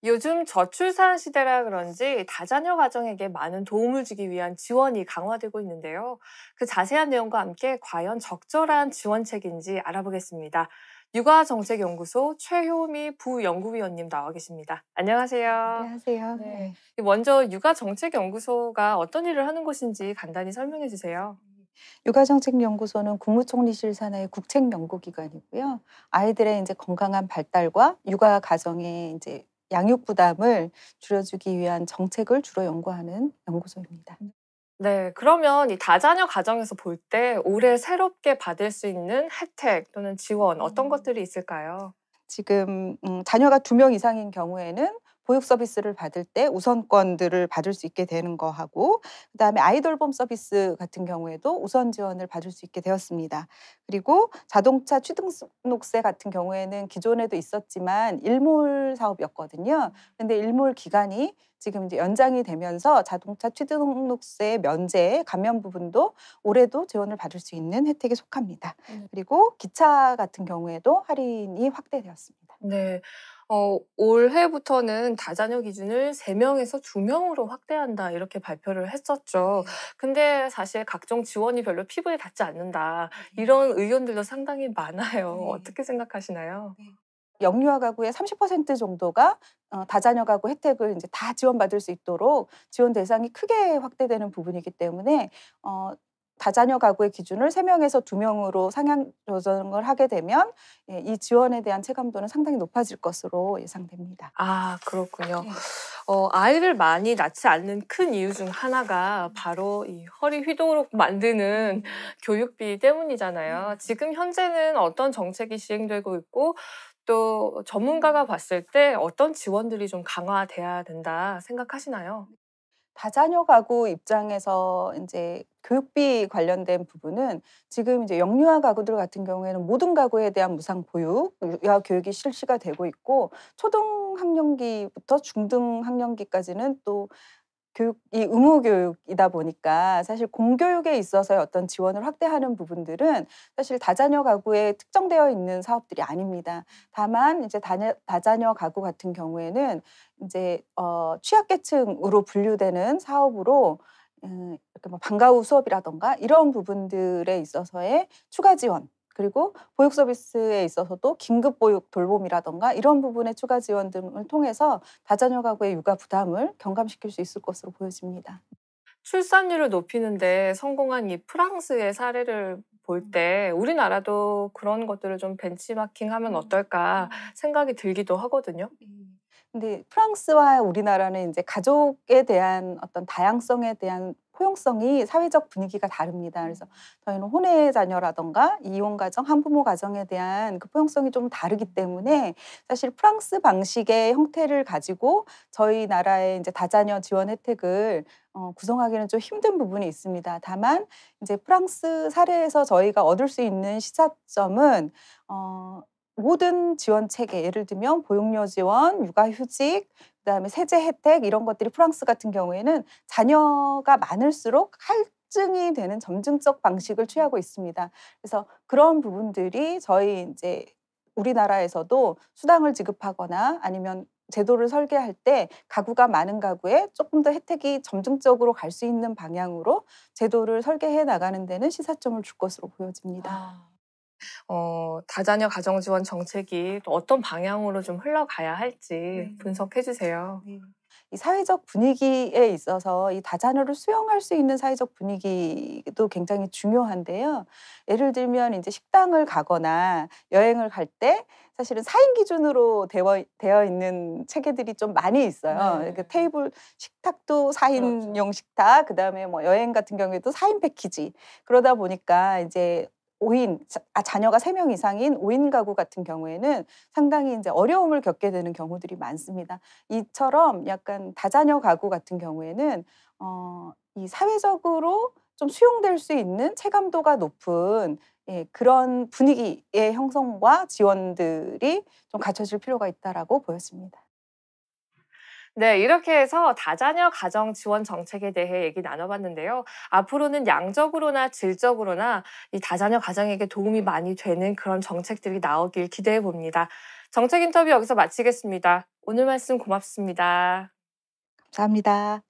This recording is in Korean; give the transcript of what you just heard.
요즘 저출산 시대라 그런지 다자녀 가정에게 많은 도움을 주기 위한 지원이 강화되고 있는데요. 그 자세한 내용과 함께 과연 적절한 지원책인지 알아보겠습니다. 육아정책연구소 최효미 부연구위원님 나와 계십니다. 안녕하세요. 안녕하세요. 네. 네. 먼저 육아정책연구소가 어떤 일을 하는 곳인지 간단히 설명해 주세요. 육아정책연구소는 국무총리실 산하의 국책연구기관이고요. 아이들의 이제 건강한 발달과 육아 가정의 이제 양육 부담을 줄여주기 위한 정책을 주로 연구하는 연구소입니다. 네, 그러면 이 다자녀 가정에서 볼 때 올해 새롭게 받을 수 있는 혜택 또는 지원 어떤 것들이 있을까요? 지금 자녀가 2명 이상인 경우에는 보육 서비스를 받을 때 우선권들을 받을 수 있게 되는 거하고, 그다음에 아이돌봄 서비스 같은 경우에도 우선 지원을 받을 수 있게 되었습니다. 그리고 자동차 취등록세 같은 경우에는 기존에도 있었지만 일몰 사업이었거든요. 근데 일몰 기간이 지금 이제 연장이 되면서 자동차 취등록세 면제 감면 부분도 올해도 지원을 받을 수 있는 혜택에 속합니다. 그리고 기차 같은 경우에도 할인이 확대되었습니다. 네. 올해부터는 다자녀 기준을 3 명에서 2 명으로 확대한다 이렇게 발표를 했었죠. 근데 사실 각종 지원이 별로 피부에 닿지 않는다. 이런 의견들도 상당히 많아요. 네. 어떻게 생각하시나요? 영유아 가구의 30% 정도가 다자녀 가구 혜택을 이제 다 지원받을 수 있도록 지원 대상이 크게 확대되는 부분이기 때문에 어 다자녀 가구의 기준을 3 명에서 2 명으로 상향 조정을 하게 되면 이 지원에 대한 체감도는 상당히 높아질 것으로 예상됩니다. 아, 그렇군요. 네. 아이를 많이 낳지 않는 큰 이유 중 하나가 바로 이 허리 휘도록 만드는 교육비 때문이잖아요. 지금 현재는 어떤 정책이 시행되고 있고 또 전문가가 봤을 때 어떤 지원들이 좀 강화돼야 된다 생각하시나요? 다자녀 가구 입장에서 이제 교육비 관련된 부분은 지금 이제 영유아 가구들 같은 경우에는 모든 가구에 대한 무상 보육, 유아 교육이 실시가 되고 있고, 초등 학년기부터 중등 학년기까지는 또 교육이 의무 교육이다 보니까 사실 공교육에 있어서의 어떤 지원을 확대하는 부분들은 사실 다자녀 가구에 특정되어 있는 사업들이 아닙니다. 다만 이제 다자녀 가구 같은 경우에는 인제 취약계층으로 분류되는 사업으로 이렇게 뭐 방과 후 수업이라든가 이런 부분들에 있어서의 추가 지원, 그리고 보육 서비스에 있어서도 긴급 보육 돌봄이라든가 이런 부분의 추가 지원 등을 통해서 다자녀 가구의 육아 부담을 경감시킬 수 있을 것으로 보여집니다. 출산율을 높이는 데 성공한 이 프랑스의 사례를 볼 때 '우리나라도 그런 것들을 좀 벤치마킹하면 어떨까.' 생각이 들기도 하거든요. 근데 프랑스와 우리나라는 인제 가족에 대한 어떤 다양성에 대한 포용성이 사회적 분위기가 다릅니다. 그래서 저희는 혼외 자녀라든가 이혼 가정, 한부모 가정에 대한 그 포용성이 좀 다르기 때문에 사실 프랑스 방식의 형태를 가지고 저희 나라의 인제 다자녀 지원 혜택을 구성하기는 좀 힘든 부분이 있습니다. 다만 인제 프랑스 사례에서 저희가 얻을 수 있는 시사점은 어 모든 지원 체계, 예를 들면 보육료 지원, 육아휴직, 그다음에 세제 혜택 이런 것들이 프랑스 같은 경우에는 자녀가 많을수록 할증이 되는 점증적 방식을 취하고 있습니다. 그래서 그런 부분들이 저희 인제 우리나라에서도 수당을 지급하거나 아니면 제도를 설계할 때 가구가 많은 가구에 쪼끔 더 혜택이 점증적으로 갈 수 있는 방향으로 제도를 설계해 나가는 데는 시사점을 줄 것으로 보여집니다. 아. 다자녀 가정 지원 정책이 또 어떤 방향으로 좀 흘러가야 할지 분석해 주세요. 네. 이 사회적 분위기에 있어서 이 다자녀를 수용할 수 있는 사회적 분위기도 굉장히 중요한데요. 예를 들면 인제 식당을 가거나 여행을 갈 때 사실은 4인 기준으로 되어 있는 체계들이 좀 많이 있어요. 네. 그러니까 테이블 식탁도 4 그렇죠. 인용 식탁, 그다음에 뭐 여행 같은 경우에도 4인 패키지. 그러다 보니까 이제 5인 자녀가 3명 이상인 5인 가구 같은 경우에는 상당히 인제 어려움을 겪게 되는 경우들이 많습니다. 이처럼 약간 다자녀 가구 같은 경우에는 이 사회적으로 좀 수용될 수 있는 체감도가 높은 그런 분위기의 형성과 지원들이 좀 갖춰질 필요가 있다라고 보여집니다. 네, 이렇게 해서 다자녀 가정 지원 정책에 대해 얘기 나눠봤는데요. 앞으로는 양적으로나 질적으로나 이 다자녀 가정에게 도움이 많이 되는 그런 정책들이 나오길 기대해 봅니다. 정책 인터뷰 여기서 마치겠습니다. 오늘 말씀 고맙습니다. 감사합니다.